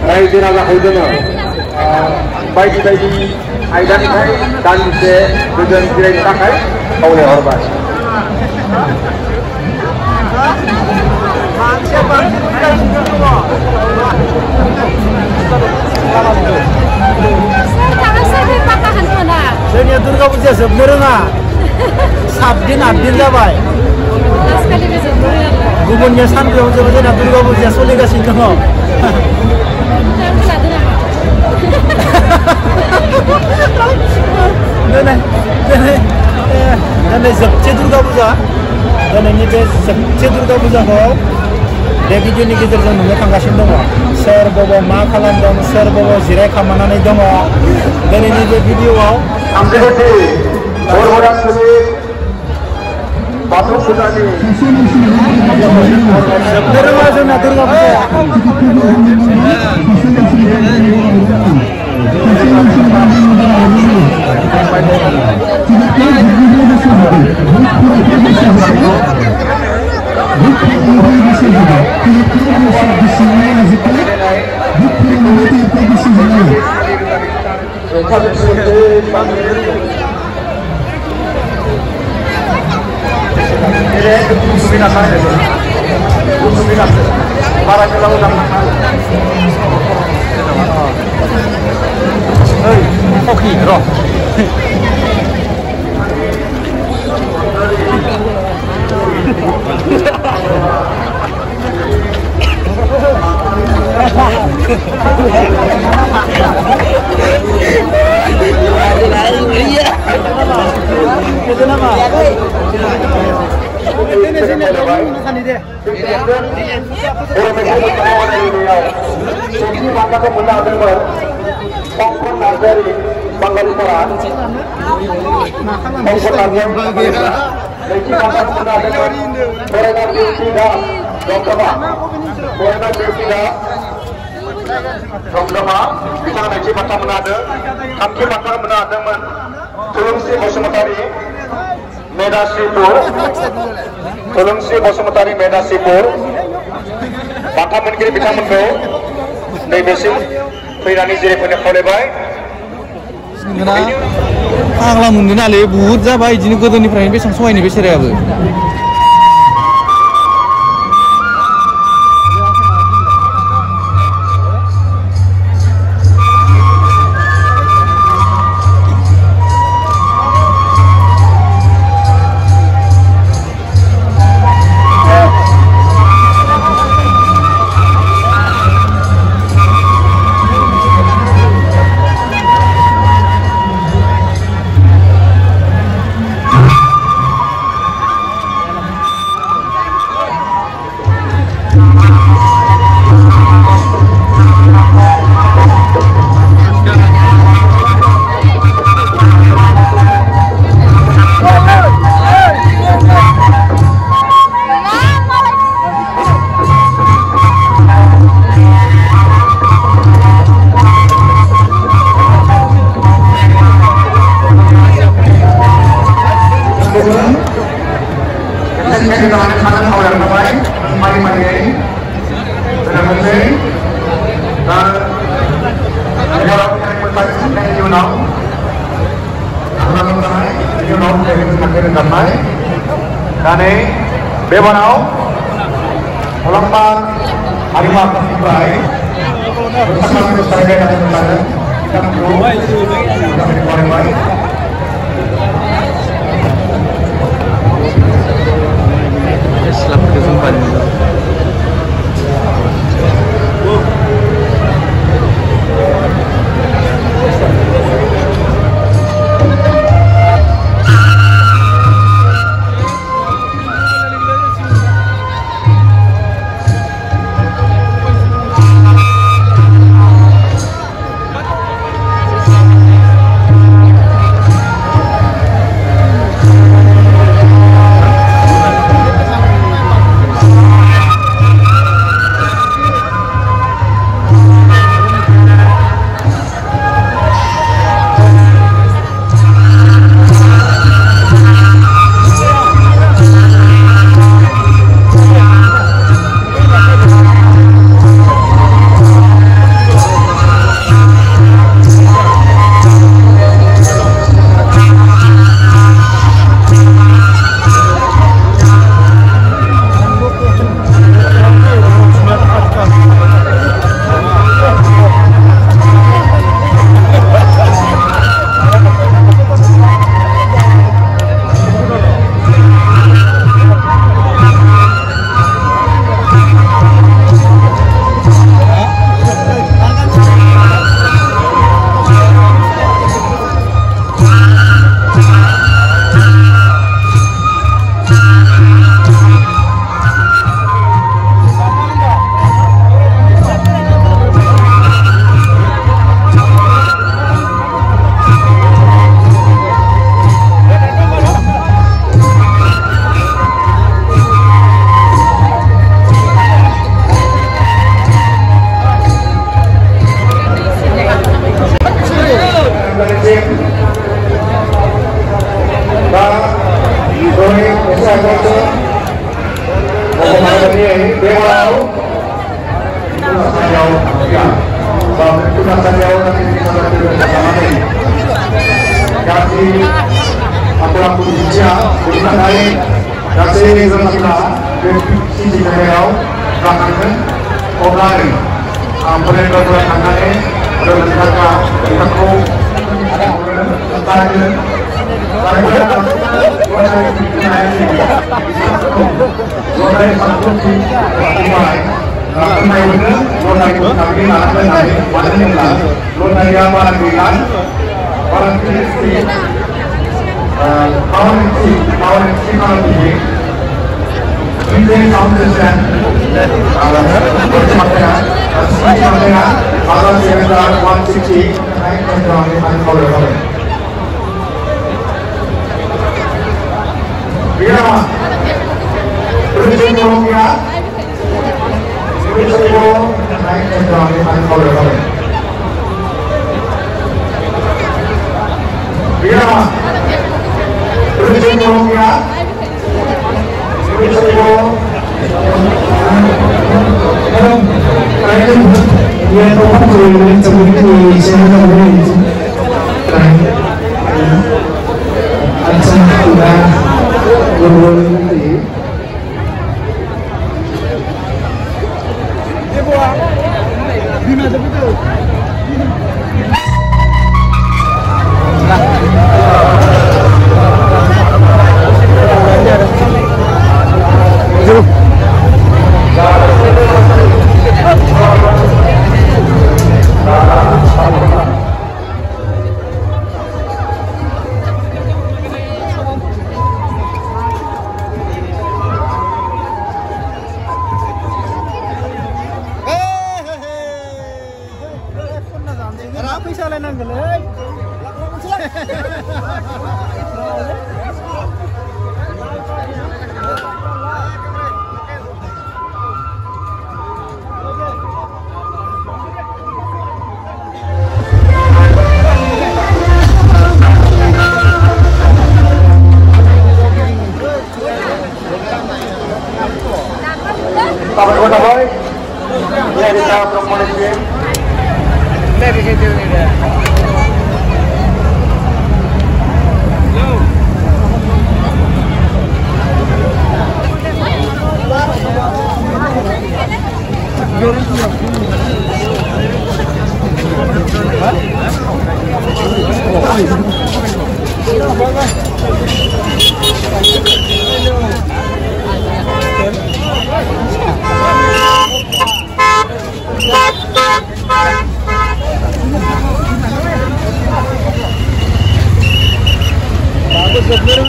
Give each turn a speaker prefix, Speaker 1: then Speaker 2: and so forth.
Speaker 1: रायजो राजाखौ जोङो बायदि बायदि आयदानिफ्राय दान्दिसे गोजोन जिरायनो थाखाय खावलायहरबाय।
Speaker 2: जोंनिया दुर्गा फुजाया जोबनो रोङा 7 दिन 8 दिन जाबाय। गुबुननिया सानब्रैयाव जोबो, जोंना दुर्गा फुजाया सोलिगासिनो दङ। दिनै जोबथि दुर्गा फुजा, दिनैनि बे जोबथि दुर्गा फुजाखौ बे भिडिअनि गेजेरजों नुनो थांगासिनो दङ। सोर बबाव मा खालामदों, सोर बबाव जिरायखांनानै दङ, दिनैनि बे भिडिअआव
Speaker 1: बाथौ फुजानि
Speaker 2: जोबनो रोङा जोंना दुर्गा फुजाया।
Speaker 1: Oke, roh. Tulungsi Bosumutari Medasipur Bapak Menteri bitamungko naibesim फैनानै जिरायफैनो खावलायबाय।
Speaker 2: फाग्ला मोनदों नालाय बुहुत जाबाय बिदिनो गोदोनिफ्रायनो बेसेबां सहायनो बे सेरायाबो।
Speaker 1: Dane bebanau Lamban Harimau Kasibrai bersama Serga dan Tentara kita berdoa kita berdoa selamat kesempatan. jauh ya bahwa itu kata jauh nanti kita bersama ini kasih aku bisa bukan dari kasih ini sebenarnya sisi jauh bahkan orang ini beberapa kali ada beberapa kita kau tanya Birama, berhenti Colombia, berhenti naik ke dalam kami. Birama, berhenti Colombia, berhenti dia tahu boleh seperti saya boleh